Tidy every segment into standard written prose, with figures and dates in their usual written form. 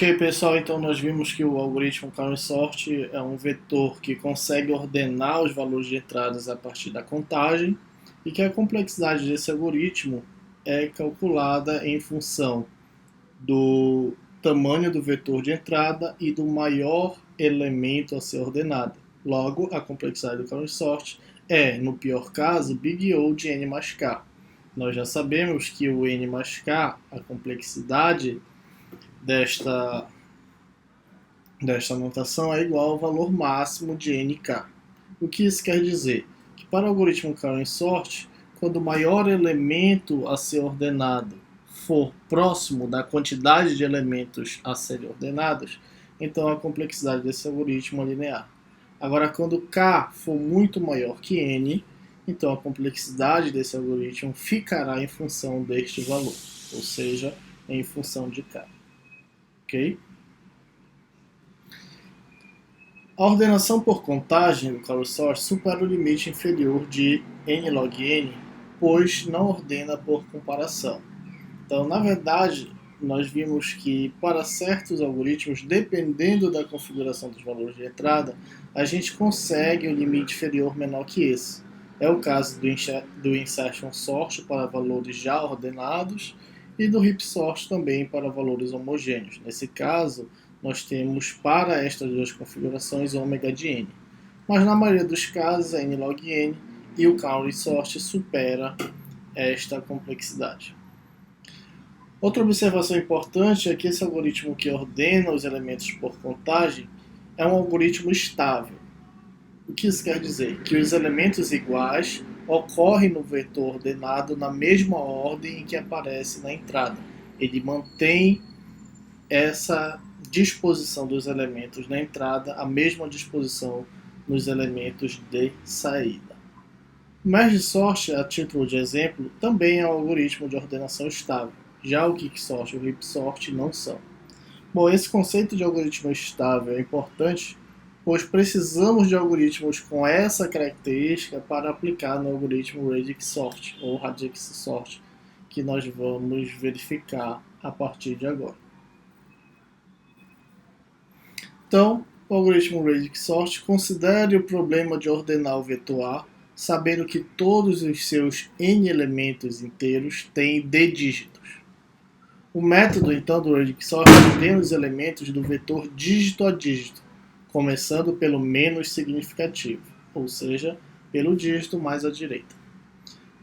Ok, pessoal, então nós vimos que o algoritmo Karen Sort é um vetor que consegue ordenar os valores de entradas a partir da contagem e que a complexidade desse algoritmo é calculada em função do tamanho do vetor de entrada e do maior elemento a ser ordenado. Logo, a complexidade do Karen Sort é, no pior caso, big O de n mais k. Nós já sabemos que o n mais k, a complexidade desta notação é igual ao valor máximo de nk. O que isso quer dizer? Que para o algoritmo Karen Sort, quando o maior elemento a ser ordenado for próximo da quantidade de elementos a serem ordenados, então a complexidade desse algoritmo é linear. Agora, quando k for muito maior que n, então a complexidade desse algoritmo ficará em função deste valor, ou seja, em função de k. Ok? A ordenação por contagem do Karen Sort supera o limite inferior de n log n, pois não ordena por comparação. Então, na verdade, nós vimos que para certos algoritmos, dependendo da configuração dos valores de entrada, a gente consegue um limite inferior menor que esse. É o caso do insertion sort para valores já ordenados e do heap sort também para valores homogêneos. Nesse caso, nós temos para estas duas configurações ômega de n. Mas na maioria dos casos é n log n e o Karen Sort supera esta complexidade. Outra observação importante é que esse algoritmo que ordena os elementos por contagem é um algoritmo estável. O que isso quer dizer? Que os elementos iguais ocorrem no vetor ordenado na mesma ordem em que aparece na entrada. Ele mantém essa disposição dos elementos na entrada, a mesma disposição nos elementos de saída. O merge sort, a título de exemplo, também é um algoritmo de ordenação estável. Já o quicksort e o heap sort não são. Bom, esse conceito de algoritmo estável é importante, pois precisamos de algoritmos com essa característica para aplicar no algoritmo radix sort ou radix sort, que nós vamos verificar a partir de agora. Então, o algoritmo radix sort considere o problema de ordenar o vetor A, sabendo que todos os seus n elementos inteiros têm d dígitos. O método, então, do radix sort ordena os elementos do vetor dígito a dígito, começando pelo menos significativo, ou seja, pelo dígito mais à direita.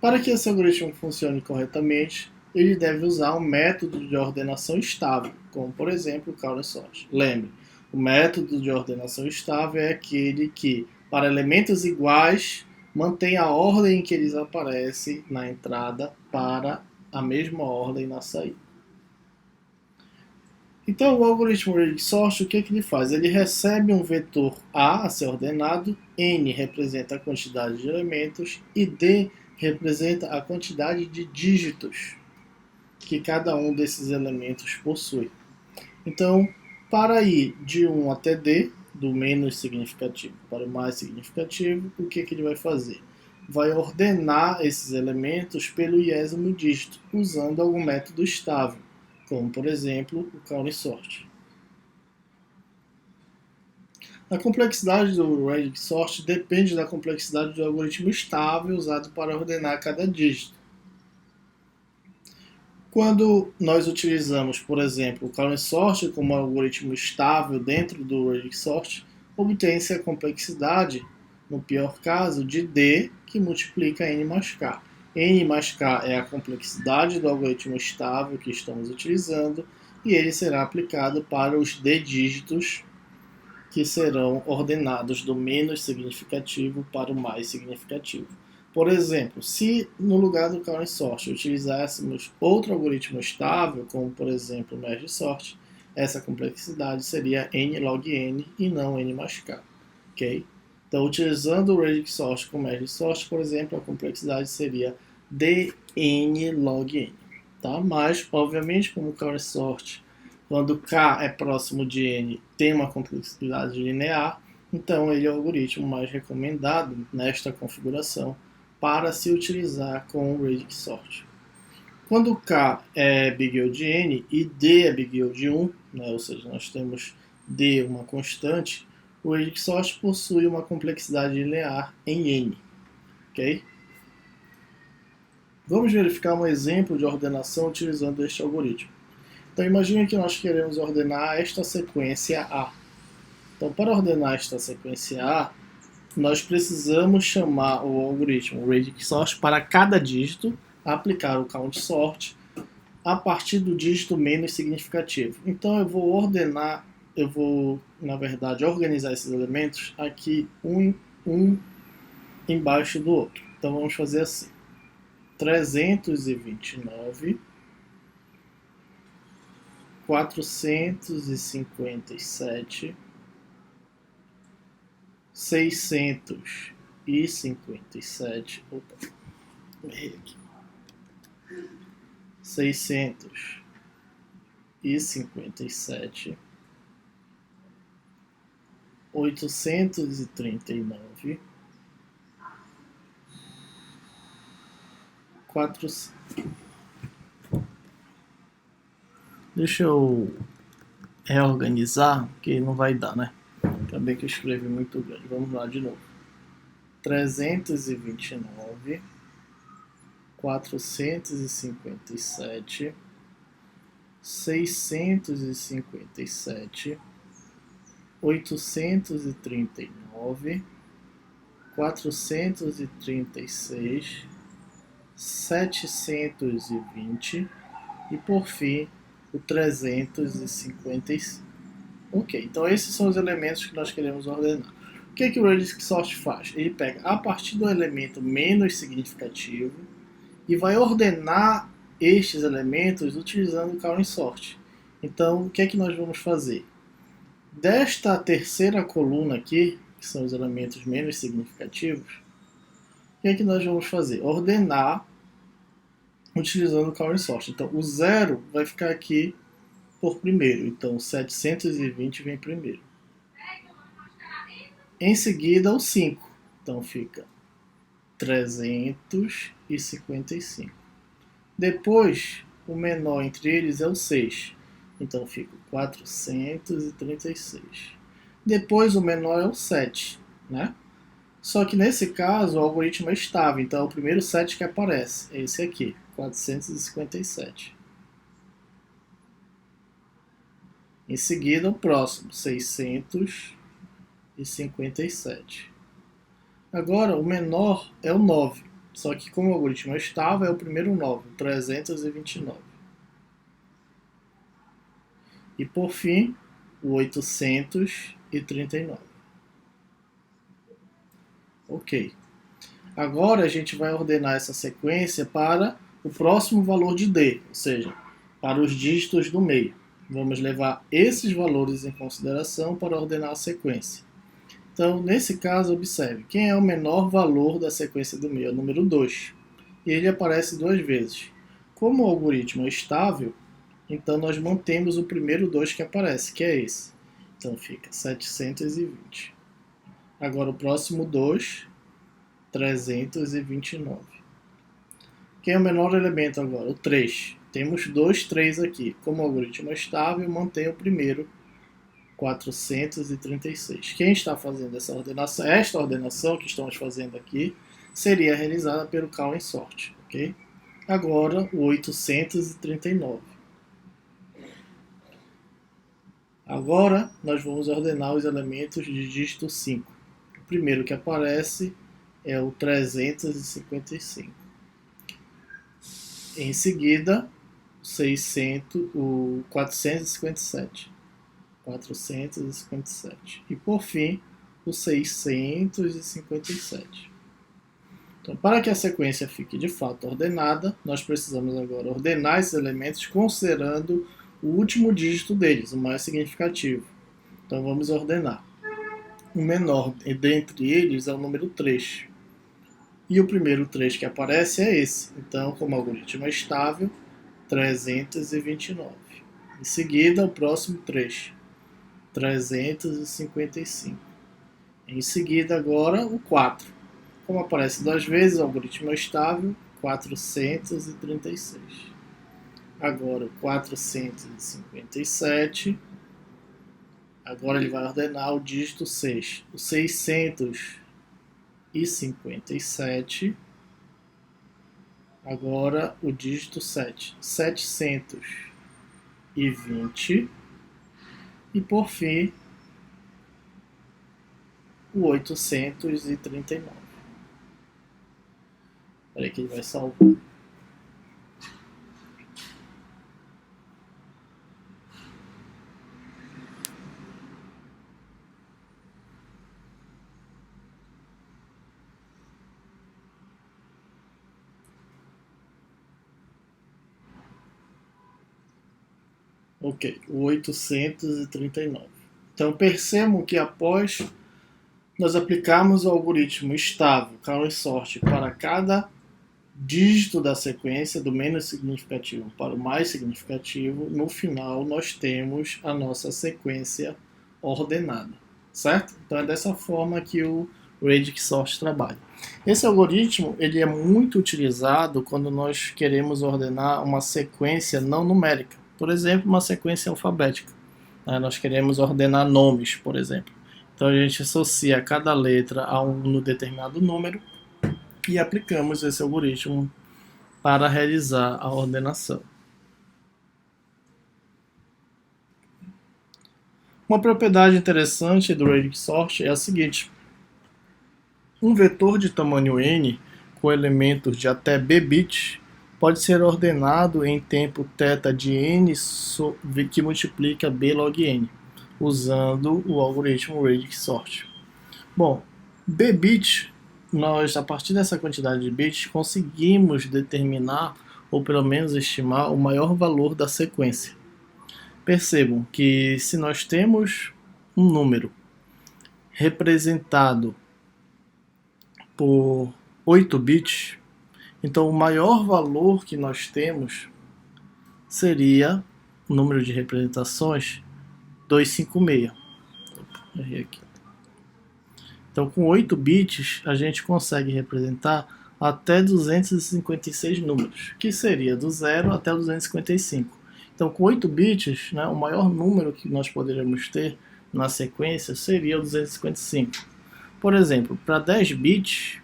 Para que esse algoritmo funcione corretamente, ele deve usar um método de ordenação estável, como, por exemplo, o Karen Sort. Lembre, o método de ordenação estável é aquele que, para elementos iguais, mantém a ordem em que eles aparecem na entrada para a mesma ordem na saída. Então, o algoritmo radix sort, o que ele faz? Ele recebe um vetor A a ser ordenado, N representa a quantidade de elementos e D representa a quantidade de dígitos que cada um desses elementos possui. Então, para ir de 1 até D, do menos significativo para o mais significativo, o que ele vai fazer? Vai ordenar esses elementos pelo iésimo dígito, usando algum método estável, como, por exemplo, o Karen Sort. A complexidade do radix sort depende da complexidade do algoritmo estável usado para ordenar cada dígito. Quando nós utilizamos, por exemplo, o Karen Sort como algoritmo estável dentro do radix sort, obtém-se a complexidade, no pior caso, de D, que multiplica n mais k. N mais k é a complexidade do algoritmo estável que estamos utilizando e ele será aplicado para os d dígitos que serão ordenados do menos significativo para o mais significativo. Por exemplo, se no lugar do Karen Sort utilizássemos outro algoritmo estável, como por exemplo o merge sort, essa complexidade seria n log n e não n mais k. Okay? Então, utilizando o radix sort com o merge sort, por exemplo, a complexidade seria dn log n. Tá? Mas, obviamente, como o Karen Sort, quando k é próximo de n, tem uma complexidade linear, então ele é o algoritmo mais recomendado nesta configuração para se utilizar com o radix sort. Quando K é big O de N e D é big O de 1, né, ou seja, nós temos D uma constante, o Quicksort possui uma complexidade linear em N. Okay? Vamos verificar um exemplo de ordenação utilizando este algoritmo. Então imagine que nós queremos ordenar esta sequência A. Então para ordenar esta sequência A, nós precisamos chamar o algoritmo Quicksort para cada dígito, aplicar o count sort a partir do dígito menos significativo. Então eu vou, na verdade, organizar esses elementos aqui um embaixo do outro. Então vamos fazer assim: 329, 457, 657, opa, errei aqui, 657, 839, 400. Deixa eu reorganizar, que não vai dar, né? Acabei que eu escrevi muito grande. Vamos lá de novo. 329, 457, 657, 839, 436, 720 e por fim o 355. Ok, então esses são os elementos que nós queremos ordenar. O que o Quicksort faz? Ele pega a partir do elemento menos significativo e vai ordenar estes elementos utilizando o count sort. Então, o que nós vamos fazer? Desta terceira coluna aqui, que são os elementos menos significativos, o que nós vamos fazer? Ordenar utilizando o count sort. Então, o 0 vai ficar aqui por primeiro. Então, 720 vem primeiro. Em seguida, o 5. Então, fica 355. Depois, o menor entre eles é o 6. Então, fica 436. Depois, o menor é o 7, né? Só que nesse caso, o algoritmo é estável. Então, é o primeiro 7 que aparece. É esse aqui, 457. Em seguida, o próximo, 657. Agora, o menor é o 9. Só que como o algoritmo é estável, é o primeiro 9, 329. E por fim, o 839. Ok. Agora a gente vai ordenar essa sequência para o próximo valor de D, ou seja, para os dígitos do meio. Vamos levar esses valores em consideração para ordenar a sequência. Então, nesse caso, observe, quem é o menor valor da sequência do meio? É o número 2. E ele aparece duas vezes. Como o algoritmo é estável, então nós mantemos o primeiro 2 que aparece, que é esse. Então fica 720. Agora o próximo 2, 329. Quem é o menor elemento agora? O 3. Temos 2 3 aqui. Como o algoritmo é estável, mantém o primeiro, 436. Quem está fazendo essa ordenação, esta ordenação que estamos fazendo aqui, seria realizada pelo count sort, ok? Agora o 839. Agora nós vamos ordenar os elementos de dígito 5. O primeiro que aparece é o 355. Em seguida, o 457. 457. E por fim, o 657. Então, para que a sequência fique de fato ordenada, nós precisamos agora ordenar esses elementos considerando o último dígito deles, o mais significativo. Então vamos ordenar. O menor dentre eles é o número 3. E o primeiro 3 que aparece é esse. Então, como o algoritmo é estável, 329. Em seguida, o próximo 3. 355. Em seguida, agora, o 4. Como aparece duas vezes, o algoritmo é estável, 436. agora o 457, agora ele vai ordenar o dígito 6, o 657, agora o dígito 7, 720 e por fim o 839. Espera que ele vai salvar. Ok, o 839. Então percebam que após nós aplicarmos o algoritmo estável, Karen Sort, para cada dígito da sequência, do menos significativo para o mais significativo, no final nós temos a nossa sequência ordenada, certo? Então é dessa forma que o Radix Sort trabalha. Esse algoritmo ele é muito utilizado quando nós queremos ordenar uma sequência não numérica, por exemplo, uma sequência alfabética. Nós queremos ordenar nomes, por exemplo. Então a gente associa cada letra a um determinado número e aplicamos esse algoritmo para realizar a ordenação. Uma propriedade interessante do Radix Sort é a seguinte: um vetor de tamanho n com elementos de até b bits pode ser ordenado em tempo θ de n que multiplica b log n, usando o algoritmo Radix Sort. Bom, b bits, nós a partir dessa quantidade de bits conseguimos determinar ou pelo menos estimar o maior valor da sequência. Percebam que se nós temos um número representado por 8 bits, então o maior valor que nós temos seria o número de representações 256. Errei aqui. Então com 8 bits a gente consegue representar até 256 números, que seria do 0 até o 255. Então com 8 bits, né, o maior número que nós poderíamos ter na sequência seria o 255. Por exemplo, para 10 bits,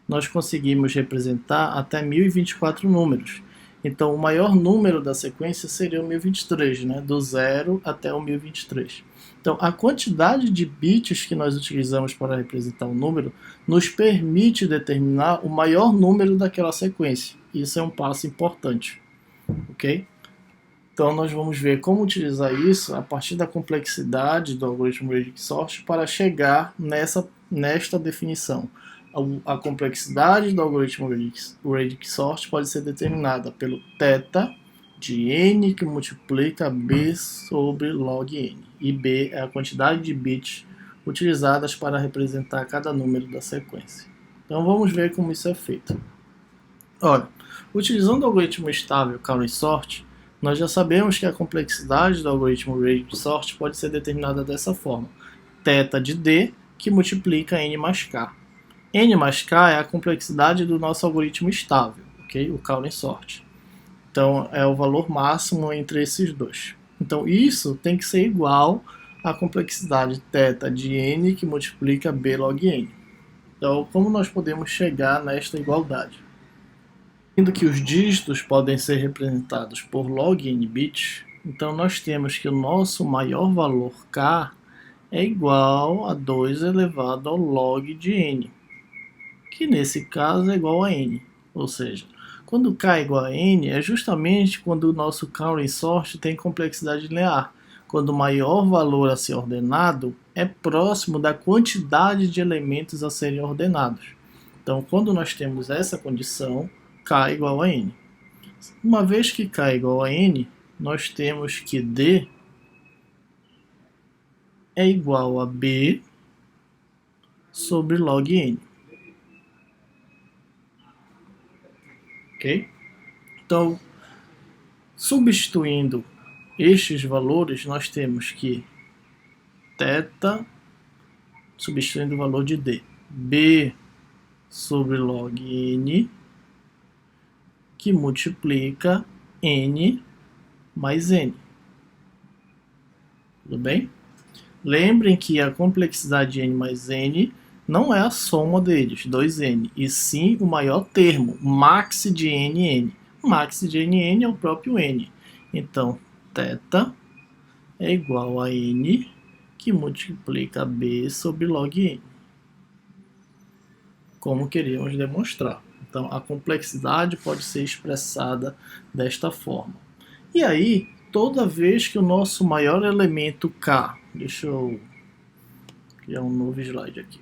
nós conseguimos representar até 1024 números. Então, o maior número da sequência seria o 1023, né? Do 0 até o 1023. Então, a quantidade de bits que nós utilizamos para representar um número nos permite determinar o maior número daquela sequência. Isso é um passo importante, ok? Então nós vamos ver como utilizar isso a partir da complexidade do algoritmo Radix Sort para chegar nesta definição. A complexidade do algoritmo Radix Sort pode ser determinada pelo θ de n que multiplica b sobre log n. E b é a quantidade de bits utilizadas para representar cada número da sequência. Então vamos ver como isso é feito. Olha, utilizando o algoritmo estável Karen Sort, nós já sabemos que a complexidade do algoritmo Radix Sort pode ser determinada dessa forma: θ de d que multiplica n mais k. N mais k é a complexidade do nosso algoritmo estável, ok? O Karen Sort. Então é o valor máximo entre esses dois. Então isso tem que ser igual à complexidade θ de n que multiplica b log n. Então como nós podemos chegar nesta igualdade? Sendo que os dígitos podem ser representados por log n bits, então nós temos que o nosso maior valor k é igual a 2 elevado ao log de n, que nesse caso é igual a n. Ou seja, quando k é igual a n, é justamente quando o nosso Karen Sort tem complexidade linear, quando o maior valor a ser ordenado é próximo da quantidade de elementos a serem ordenados. Então, quando nós temos essa condição, k igual a n. Uma vez que k é igual a n, nós temos que d é igual a b sobre log n. Ok? Então, substituindo estes valores, nós temos que θ, substituindo o valor de d, b sobre log n, que multiplica n mais n. Tudo bem? Lembrem que a complexidade de n mais n não é a soma deles, 2n, e sim o maior termo, max de nn. Max de nn é o próprio n. Então, θ é igual a n que multiplica b sobre log n, como queríamos demonstrar. Então, a complexidade pode ser expressada desta forma. E aí, toda vez que o nosso maior elemento k, deixa eu criar um novo slide aqui.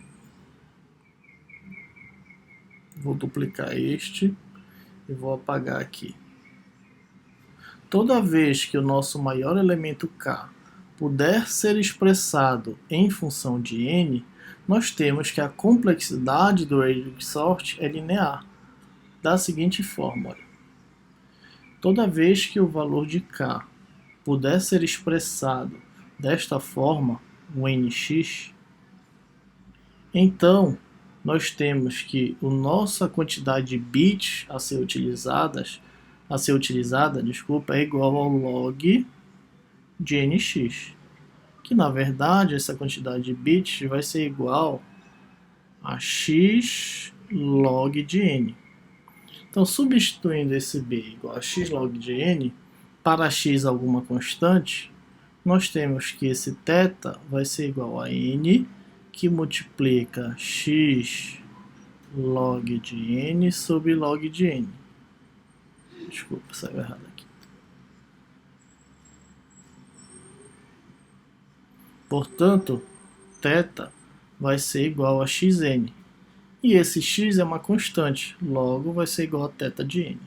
Vou duplicar este e vou apagar aqui. Toda vez que o nosso maior elemento k puder ser expressado em função de n, nós temos que a complexidade do radius sort é linear, da seguinte forma. Olha. Toda vez que o valor de k puder ser expressado desta forma, o nx, então nós temos que a nossa quantidade de bits a ser utilizada, é igual ao log de nx, que na verdade essa quantidade de bits vai ser igual a x log de n. Então, substituindo esse b igual a x log de n, para x alguma constante, nós temos que esse θ vai ser igual a n, que multiplica x log de n sobre log de n. Desculpa, saiu errado aqui. Portanto, θ vai ser igual a xn. E esse x é uma constante, logo vai ser igual a θ de n.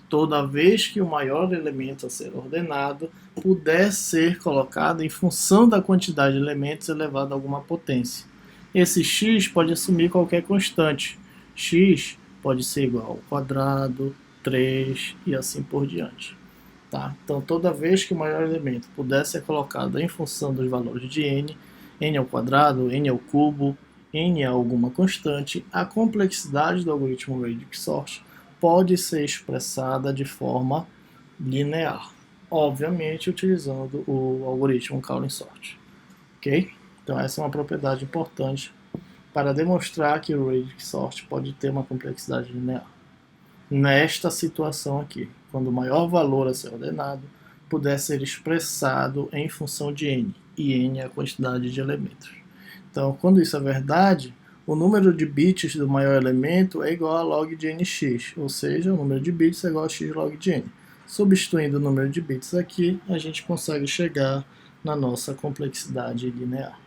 Toda vez que o maior elemento a ser ordenado puder ser colocado em função da quantidade de elementos elevado a alguma potência. Esse x pode assumir qualquer constante. X pode ser igual ao quadrado, 3 e assim por diante. Tá? Então, toda vez que o maior elemento puder ser colocado em função dos valores de n, n ao quadrado, n ao cubo, n é alguma constante, a complexidade do algoritmo radius sort pode ser expressada de forma linear, obviamente utilizando o algoritmo Cowling sort. Ok? Então essa é uma propriedade importante para demonstrar que o radius sort pode ter uma complexidade linear. Nesta situação aqui, quando o maior valor a ser ordenado puder ser expressado em função de n, e n é a quantidade de elementos. Então, quando isso é verdade, o número de bits do maior elemento é igual a log de nx, ou seja, o número de bits é igual a x log de n. Substituindo o número de bits aqui, a gente consegue chegar na nossa complexidade linear.